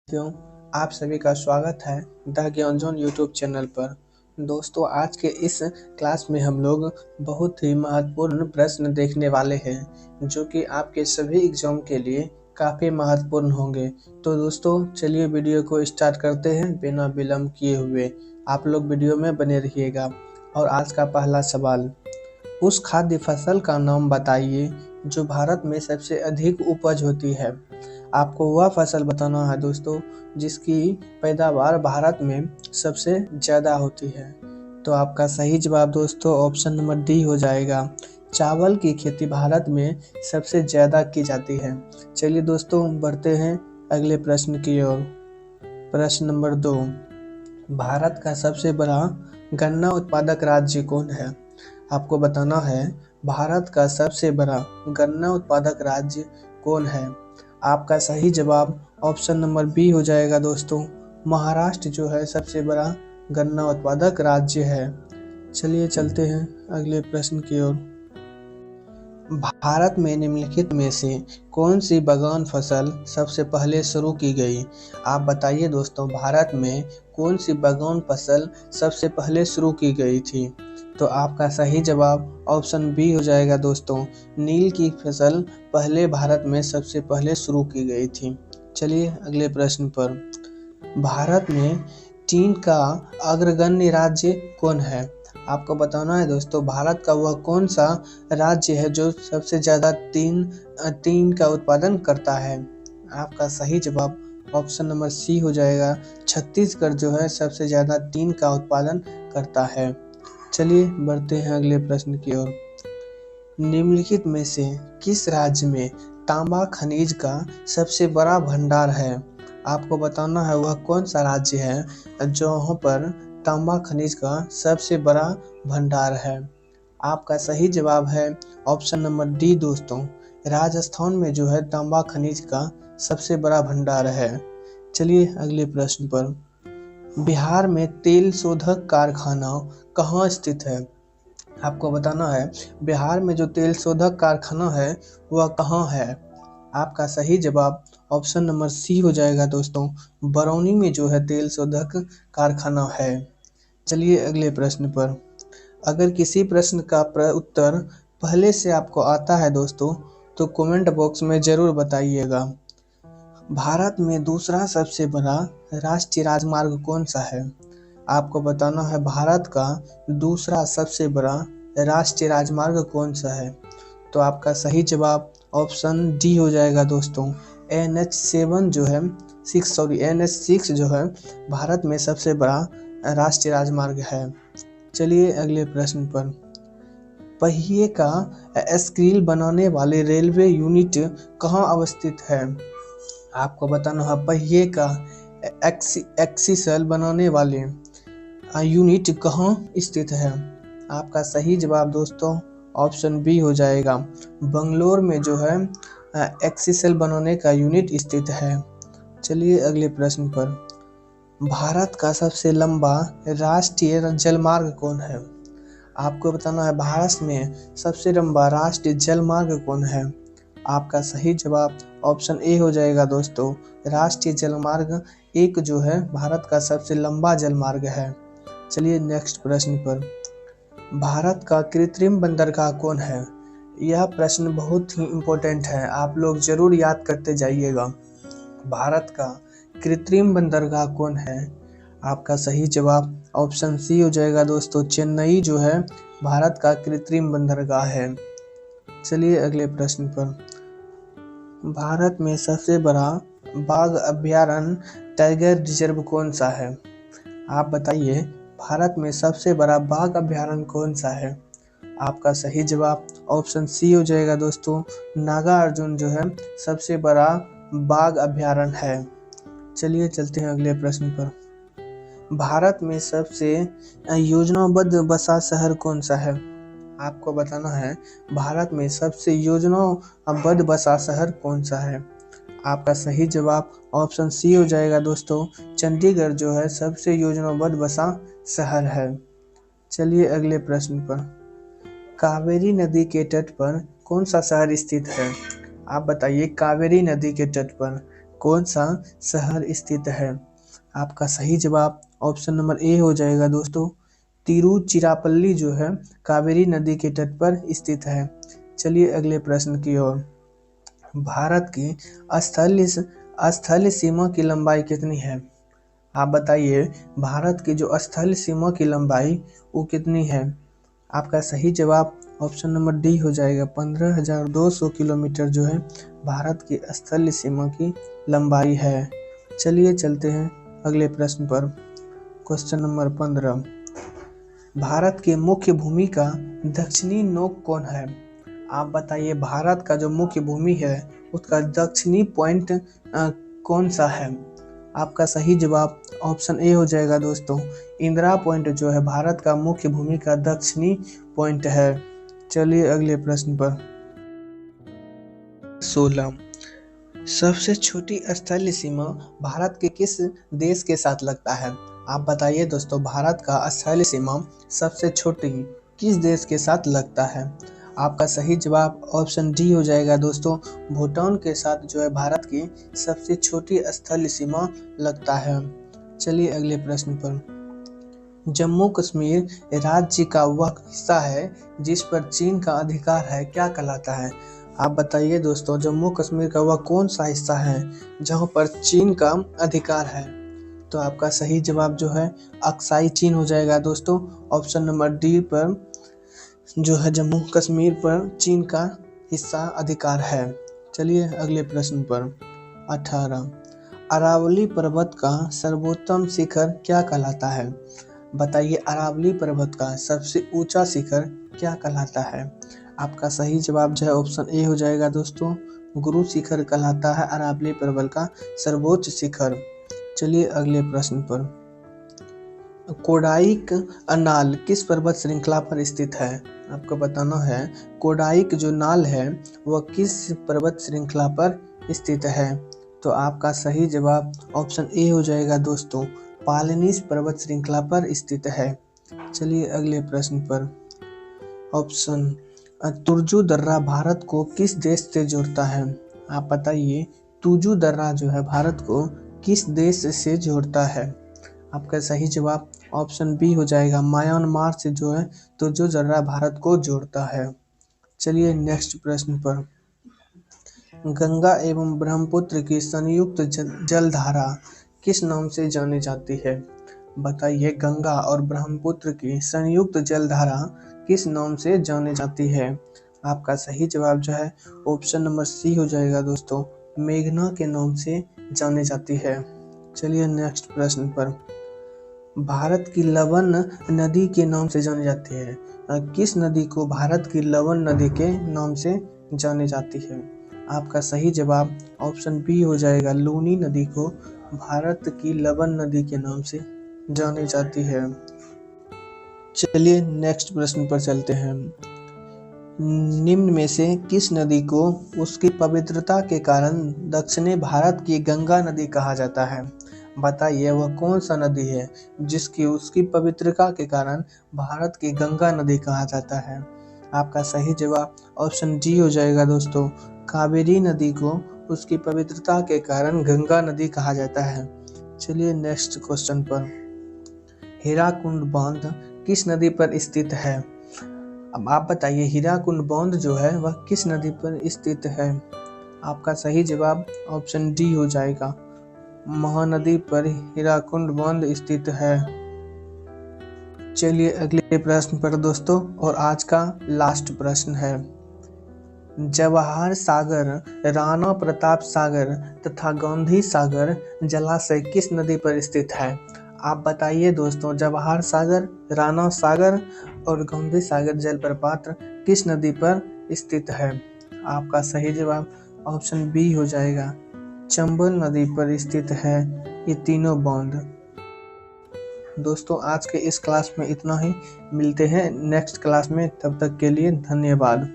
साथियों, आप सभी का स्वागत है द ज्ञान जोन यूट्यूब चैनल पर। दोस्तों, आज के इस क्लास में हम लोग बहुत ही महत्वपूर्ण प्रश्न देखने वाले हैं जो कि आपके सभी एग्जाम के लिए काफ़ी महत्वपूर्ण होंगे। तो दोस्तों, चलिए वीडियो को स्टार्ट करते हैं बिना विलंब किए हुए। आप लोग वीडियो में बने रहिएगा। और आज का पहला सवाल, उस खाद्य फसल का नाम बताइए जो भारत में सबसे अधिक उपज होती है। आपको वह फसल बताना है दोस्तों जिसकी पैदावार भारत में सबसे ज़्यादा होती है। तो आपका सही जवाब दोस्तों ऑप्शन नंबर डी हो जाएगा। चावल की खेती भारत में सबसे ज़्यादा की जाती है। चलिए दोस्तों, बढ़ते हैं अगले प्रश्न की ओर। प्रश्न नंबर 2, भारत का सबसे बड़ा गन्ना उत्पादक राज्य कौन है। आपको बताना है भारत का सबसे बड़ा गन्ना उत्पादक राज्य कौन है। आपका सही जवाब ऑप्शन नंबर बी हो जाएगा दोस्तों। महाराष्ट्र जो है सबसे बड़ा गन्ना उत्पादक राज्य है। चलिए चलते हैं अगले प्रश्न की ओर। भारत में निम्नलिखित में से कौन सी बागान फसल सबसे पहले शुरू की गई। आप बताइए दोस्तों, भारत में कौन सी बागान फसल सबसे पहले शुरू की गई थी। तो आपका सही जवाब ऑप्शन बी हो जाएगा दोस्तों। नील की फसल पहले भारत में सबसे पहले शुरू की गई थी। चलिए अगले प्रश्न पर। भारत में टीन का अग्रगण्य राज्य कौन है। आपको बताना है दोस्तों, भारत का वह कौन सा राज्य है जो सबसे ज़्यादा टीन का उत्पादन करता है। आपका सही जवाब ऑप्शन नंबर सी हो जाएगा। छत्तीसगढ़ जो है सबसे ज़्यादा टीन का उत्पादन करता है। चलिए बढ़ते हैं अगले प्रश्न की ओर। निम्नलिखित में से किस राज्य में तांबा खनिज का सबसे बड़ा भंडार है। आपको बताना है वह कौन सा राज्य है जहाँ पर तांबा खनिज का सबसे बड़ा भंडार है। आपका सही जवाब है ऑप्शन नंबर डी दोस्तों। राजस्थान में जो है तांबा खनिज का सबसे बड़ा भंडार है। चलिए अगले प्रश्न पर। बिहार में तेल शोधक कारखाना कहाँ स्थित है। आपको बताना है बिहार में जो तेल शोधक कारखाना है वह कहाँ है। आपका सही जवाब ऑप्शन नंबर सी हो जाएगा दोस्तों। बरौनी में जो है तेल शोधक कारखाना है। चलिए अगले प्रश्न पर। अगर किसी प्रश्न का उत्तर पहले से आपको आता है दोस्तों तो कमेंट बॉक्स में ज़रूर बताइएगा। भारत में दूसरा सबसे बड़ा राष्ट्रीय राजमार्ग कौन सा है। आपको बताना है भारत का दूसरा सबसे बड़ा राष्ट्रीय राजमार्ग कौन सा है। तो आपका सही जवाब ऑप्शन डी हो जाएगा दोस्तों। NH6 जो है NH6 जो है भारत में सबसे बड़ा राष्ट्रीय राजमार्ग है। चलिए अगले प्रश्न पर। पहिए का स्क्रील बनाने वाले रेलवे यूनिट कहाँ अवस्थित है। आपको बताना है पहिए का एक्सीसल बनाने वाले यूनिट कहाँ स्थित है। आपका सही जवाब दोस्तों ऑप्शन बी हो जाएगा। बंगलोर में जो है एक्सीसल बनाने का यूनिट स्थित है। चलिए अगले प्रश्न पर। भारत का सबसे लंबा राष्ट्रीय जलमार्ग कौन है। आपको बताना है भारत में सबसे लंबा राष्ट्रीय जलमार्ग कौन है। आपका सही जवाब ऑप्शन ए हो जाएगा दोस्तों। राष्ट्रीय जलमार्ग 1 जो है भारत का सबसे लंबा जलमार्ग है। चलिए नेक्स्ट प्रश्न पर। भारत का कृत्रिम बंदरगाह कौन है। यह प्रश्न बहुत ही इम्पोर्टेंट है, आप लोग जरूर याद करते जाइएगा। भारत का कृत्रिम बंदरगाह कौन है। आपका सही जवाब ऑप्शन सी हो जाएगा दोस्तों। चेन्नई जो है भारत का कृत्रिम बंदरगाह है। चलिए अगले प्रश्न पर। भारत में सबसे बड़ा बाघ अभयारण्य टाइगर रिजर्व कौन सा है। आप बताइए भारत में सबसे बड़ा बाघ अभयारण्य कौन सा है। आपका सही जवाब ऑप्शन सी हो जाएगा दोस्तों। नागार्जुन जो है सबसे बड़ा बाघ अभयारण्य है। चलिए चलते हैं अगले प्रश्न पर। भारत में सबसे योजनाबद्ध बसा शहर कौन सा है। आपको बताना है भारत में सबसे योजनाबद्ध बसा शहर कौन सा है। आपका सही जवाब ऑप्शन सी हो जाएगा दोस्तों। चंडीगढ़ जो है सबसे योजनाबद्ध बसा शहर है। चलिए अगले प्रश्न पर। कावेरी नदी के तट पर कौन सा शहर स्थित है। आप बताइए कावेरी नदी के तट पर कौन सा शहर स्थित है? आपका सही जवाब ऑप्शन नंबर ए हो जाएगा दोस्तों। तिरुचिरापल्ली जो है कावेरी नदी के तट पर स्थित है। चलिए अगले प्रश्न की ओर। भारत की स्थल सीमा की लंबाई कितनी है? आप बताइए भारत की जो स्थल सीमा की लंबाई वो कितनी है? आपका सही जवाब ऑप्शन नंबर डी हो जाएगा। 15,200 किलोमीटर जो है भारत की स्थल सीमा की लंबाई है। चलिए चलते हैं अगले प्रश्न पर। Question number 15। भारत के मुख्य भूमि का दक्षिणी नोक कौन है? आप बताइए भारत का जो मुख्य भूमि है उसका दक्षिणी पॉइंट कौन सा है? आपका सही जवाब ऑप्शन ए हो जाएगा दोस्तों। इंदिरा पॉइंट जो है भारत का मुख्य भूमि का दक्षिणी पॉइंट है। चलिए अगले प्रश्न पर। 16। सबसे छोटी स्थलीय सीमा भारत के किस देश के साथ लगता है? आप बताइए दोस्तों भारत का स्थलीय सीमा सबसे छोटी किस देश के साथ लगता है? आपका सही जवाब ऑप्शन डी हो जाएगा दोस्तों। भूटान के साथ जो है भारत की सबसे छोटी स्थलीय सीमा लगता है। चलिए अगले प्रश्न पर। जम्मू कश्मीर राज्य का वह हिस्सा है जिस पर चीन का अधिकार है, क्या कहलाता है? आप बताइए दोस्तों जम्मू कश्मीर का वह कौन सा हिस्सा है जहां पर चीन का अधिकार है? तो आपका सही जवाब जो है अक्साई चीन हो जाएगा दोस्तों। ऑप्शन नंबर डी पर जो है जम्मू कश्मीर पर चीन का हिस्सा अधिकार है। चलिए अगले प्रश्न पर। 18। अरावली पर्वत का सर्वोत्तम शिखर क्या कहलाता है? बताइए अरावली पर्वत का सबसे ऊंचा शिखर क्या कहलाता है? आपका सही जवाब जो है ऑप्शन ए हो जाएगा दोस्तों। गुरु शिखर कहलाता है अरावली पर्वत का सर्वोच्च शिखर। चलिए अगले प्रश्न पर। कोडाइक नाल किस पर्वत श्रृंखला पर स्थित है? आपको बताना है कोडाइक जो नाल है वह किस पर्वत श्रृंखला पर स्थित है? तो आपका सही जवाब ऑप्शन ए हो जाएगा दोस्तों। पालनीस पर्वत श्रृंखला पर स्थित है। चलिए अगले प्रश्न पर। ऑप्शन तुर्जु दर्रा भारत को किस देश से जोड़ता है? आप बताइए तुर्जु दर्रा जो है भारत को किस देश से जोड़ता है? आपका सही जवाब ऑप्शन बी हो जाएगा। म्यांमार से जो है तुर्जु दर्रा भारत को जोड़ता है। चलिए नेक्स्ट प्रश्न पर। गंगा एवं ब्रह्मपुत्र की संयुक्त जलधारा किस नाम से जानी जाती है? बताइए गंगा और ब्रह्मपुत्र की संयुक्त जलधारा किस नाम से जानी जाती है? आपका सही जवाब जो है ऑप्शन नंबर सी हो जाएगा दोस्तों। मेघना के नाम से जानी जाती है। चलिए नेक्स्ट प्रश्न पर। भारत की लवण नदी के नाम से जानी जाती है। किस नदी को भारत की लवण नदी के नाम से जानी जाती है? आपका सही जवाब ऑप्शन बी हो जाएगा। लूनी नदी को भारत की लवण नदी के नाम से जानी जाती है। चलिए नेक्स्ट प्रश्न पर चलते हैं। निम्न में से किस नदी को उसकी पवित्रता के कारण दक्षिणी भारत की गंगा नदी कहा जाता है? बताइए वह कौन सा नदी है जिसकी उसकी पवित्रता के कारण भारत की गंगा नदी कहा जाता है? आपका सही जवाब ऑप्शन डी हो जाएगा दोस्तों। कावेरी नदी को उसकी पवित्रता के कारण गंगा नदी कहा जाता है। चलिए नेक्स्ट क्वेश्चन पर। हीराकुंड बांध किस नदी पर स्थित है? अब आप बताइए हीराकुंड बांध जो है वह किस नदी पर स्थित है? आपका सही जवाब ऑप्शन डी हो जाएगा। महानदी पर हीराकुंड बांध स्थित है। चलिए अगले प्रश्न पर दोस्तों, और आज का लास्ट प्रश्न है। जवाहर सागर, राणा प्रताप सागर तथा गांधी सागर जलाशय किस नदी पर स्थित है? आप बताइए दोस्तों जवाहर सागर, राणा सागर और गांधी सागर जलप्रपात किस नदी पर स्थित है? आपका सही जवाब ऑप्शन बी हो जाएगा। चंबल नदी पर स्थित है ये तीनों बांध। दोस्तों आज के इस क्लास में इतना ही, मिलते हैं नेक्स्ट क्लास में, तब तक के लिए धन्यवाद।